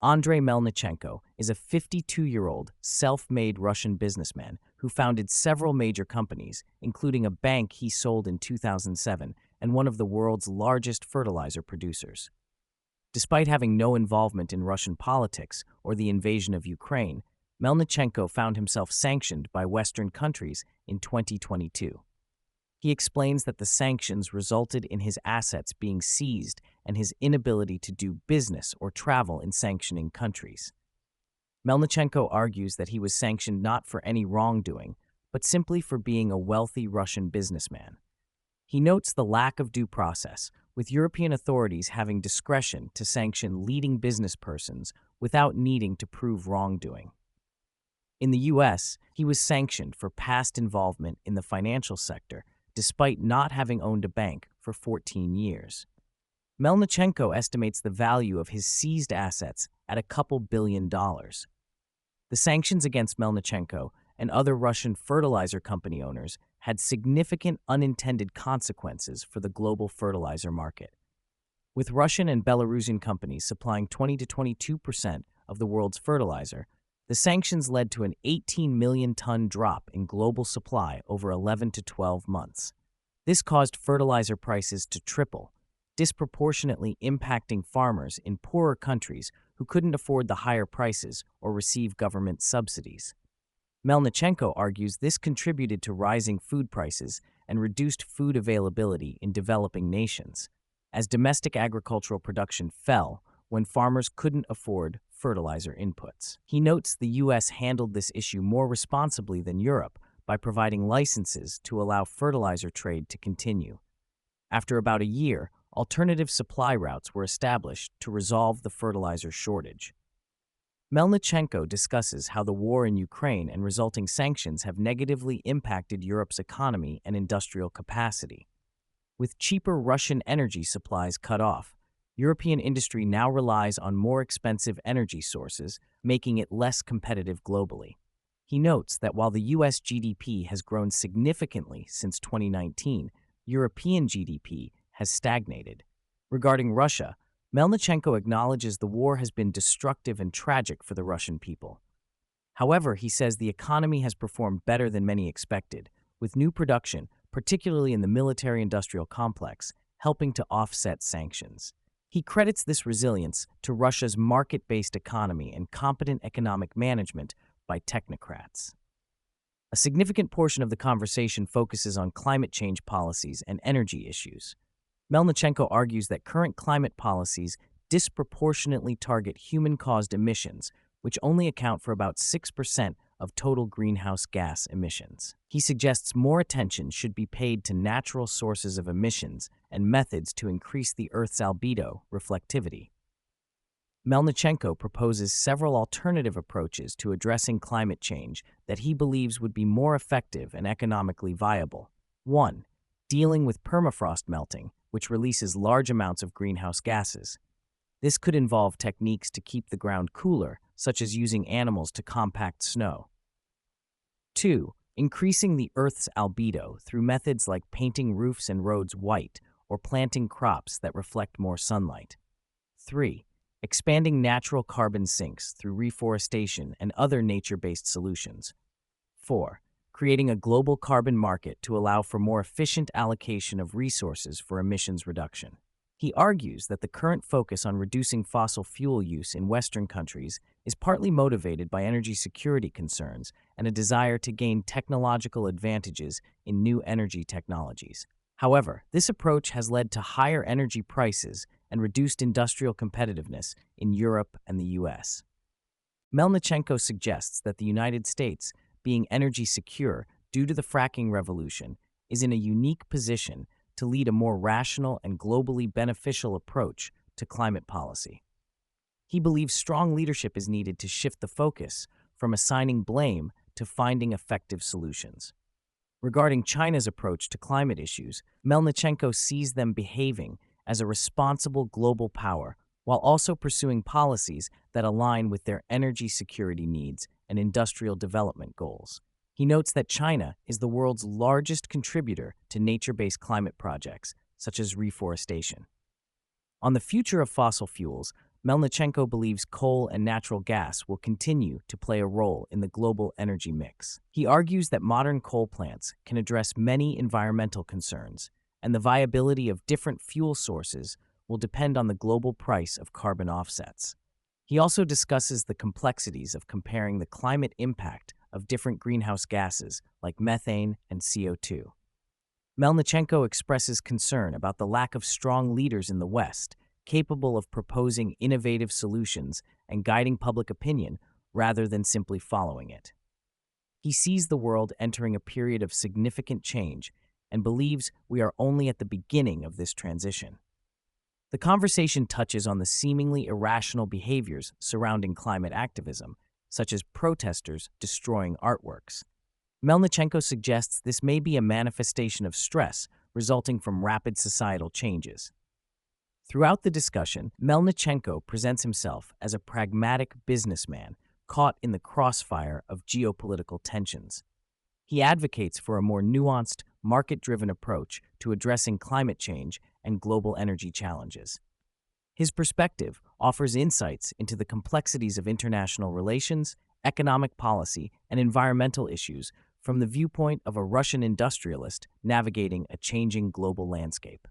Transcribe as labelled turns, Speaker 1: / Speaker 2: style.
Speaker 1: Andrey Melnichenko is a 52-year-old, self-made Russian businessman who founded several major companies, including a bank he sold in 2007 and one of the world's largest fertilizer producers. Despite having no involvement in Russian politics or the invasion of Ukraine, Melnichenko found himself sanctioned by Western countries in 2022. He explains that the sanctions resulted in his assets being seized and his inability to do business or travel in sanctioning countries. Melnichenko argues that he was sanctioned not for any wrongdoing, but simply for being a wealthy Russian businessman. He notes the lack of due process, with European authorities having discretion to sanction leading business persons without needing to prove wrongdoing. In the U.S., he was sanctioned for past involvement in the financial sector, despite not having owned a bank for 14 years. Melnichenko estimates the value of his seized assets at a couple $1 billion. The sanctions against Melnichenko and other Russian fertilizer company owners had significant unintended consequences for the global fertilizer market. With Russian and Belarusian companies supplying 20 to 22% of the world's fertilizer, the sanctions led to an 18 million ton drop in global supply over 11 to 12 months. This caused fertilizer prices to triple, disproportionately impacting farmers in poorer countries who couldn't afford the higher prices or receive government subsidies. Melnichenko argues this contributed to rising food prices and reduced food availability in developing nations, as domestic agricultural production fell when farmers couldn't afford fertilizer inputs. He notes the U.S. handled this issue more responsibly than Europe by providing licenses to allow fertilizer trade to continue. After about a year, alternative supply routes were established to resolve the fertilizer shortage. Melnichenko discusses how the war in Ukraine and resulting sanctions have negatively impacted Europe's economy and industrial capacity. With cheaper Russian energy supplies cut off, European industry now relies on more expensive energy sources, making it less competitive globally. He notes that while the U.S. GDP has grown significantly since 2019, European GDP has stagnated. Regarding Russia, Melnichenko acknowledges the war has been destructive and tragic for the Russian people. However, he says the economy has performed better than many expected, with new production, particularly in the military-industrial complex, helping to offset sanctions. He credits this resilience to Russia's market-based economy and competent economic management by technocrats. A significant portion of the conversation focuses on climate change policies and energy issues. Melnichenko argues that current climate policies disproportionately target human-caused emissions, which only account for about 6% of total greenhouse gas emissions. He suggests more attention should be paid to natural sources of emissions and methods to increase the Earth's albedo reflectivity. Melnichenko proposes several alternative approaches to addressing climate change that he believes would be more effective and economically viable. 1. Dealing with permafrost melting, which releases large amounts of greenhouse gases. This could involve techniques to keep the ground cooler, such as using animals to compact snow. 2. Increasing the Earth's albedo through methods like painting roofs and roads white or planting crops that reflect more sunlight. 3. Expanding natural carbon sinks through reforestation and other nature-based solutions. 4. Creating a global carbon market to allow for more efficient allocation of resources for emissions reduction. He argues that the current focus on reducing fossil fuel use in Western countries is partly motivated by energy security concerns and a desire to gain technological advantages in new energy technologies. However, this approach has led to higher energy prices and reduced industrial competitiveness in Europe and the U.S. Melnichenko suggests that the United States, being energy secure due to the fracking revolution, is in a unique position to lead a more rational and globally beneficial approach to climate policy. He believes strong leadership is needed to shift the focus from assigning blame to finding effective solutions. Regarding China's approach to climate issues, Melnichenko sees them behaving as a responsible global power while also pursuing policies that align with their energy security needs and industrial development goals. He notes that China is the world's largest contributor to nature-based climate projects, such as reforestation. On the future of fossil fuels, Melnichenko believes coal and natural gas will continue to play a role in the global energy mix. He argues that modern coal plants can address many environmental concerns, and the viability of different fuel sources will depend on the global price of carbon offsets. He also discusses the complexities of comparing the climate impact of different greenhouse gases like methane and CO2. Melnichenko expresses concern about the lack of strong leaders in the West capable of proposing innovative solutions and guiding public opinion rather than simply following it. He sees the world entering a period of significant change and believes we are only at the beginning of this transition. The conversation touches on the seemingly irrational behaviors surrounding climate activism, such as protesters destroying artworks. Melnichenko suggests this may be a manifestation of stress resulting from rapid societal changes. Throughout the discussion, Melnichenko presents himself as a pragmatic businessman caught in the crossfire of geopolitical tensions. He advocates for a more nuanced, market-driven approach to addressing climate change and global energy challenges. His perspective offers insights into the complexities of international relations, economic policy, and environmental issues from the viewpoint of a Russian industrialist navigating a changing global landscape.